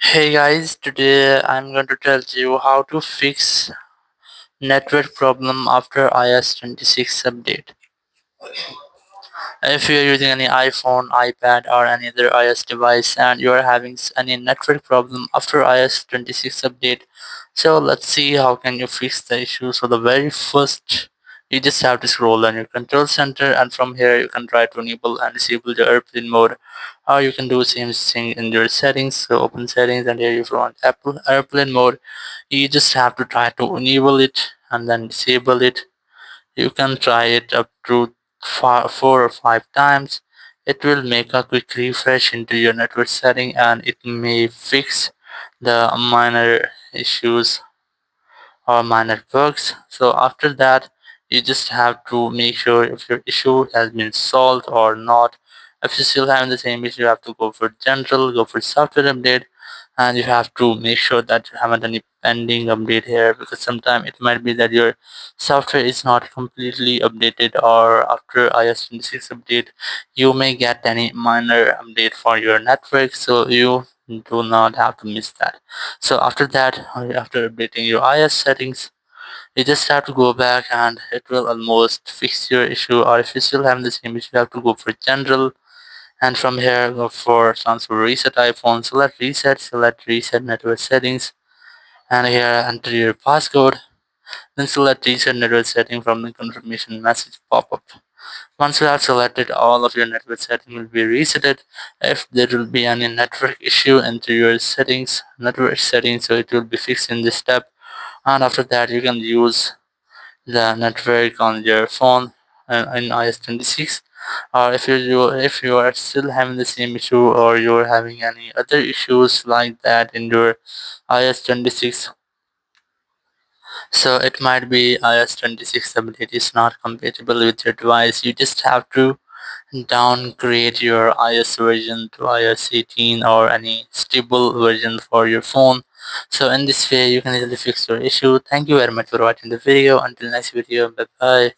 Hey guys, today I'm going to tell you how to fix network problem after iOS 26 update. If you're using any iPhone, iPad or any other iOS device and you are having any network problem after iOS 26 update, so let's see how can you fix the issue. So the very first, you just have to scroll on your control center, and from here you can try to enable and disable the airplane mode, or you can do same thing in your settings. So open settings, and here if you want Apple airplane mode, you just have to try to enable it and then disable it. You can try it up to 4 or 5 times. It will make a quick refresh into your network setting, and it may fix the minor issues or minor bugs. So after that, you just have to make sure if your issue has been solved or not. If you still having the same issue, you have to go for general, go for software update, and you have to make sure that you haven't any pending update here, because sometimes it might be that your software is not completely updated, or after iOS 26 update you may get any minor update for your network, so you do not have to miss that. So after that, after updating your iOS settings, you just have to go back and it will almost fix your issue. Or if you still have the same issue, you have to go for general, and from here go for transfer reset iPhone, select reset network settings, and here enter your passcode, then select reset network setting from the confirmation message pop-up. Once you have selected, all of your network settings will be resetted. If there will be any network issue, enter your network settings, so it will be fixed in this step. And after that, you can use the network on your phone in iOS 26. Or if you are still having the same issue, or you're having any other issues like that in your iOS 26, so it might be iOS 26 update is not compatible with your device, you just have to downgrade your iOS version to iOS 18 or any stable version for your phone. So in this way you can easily fix your issue. Thank you very much for watching the video. Until next video, bye bye.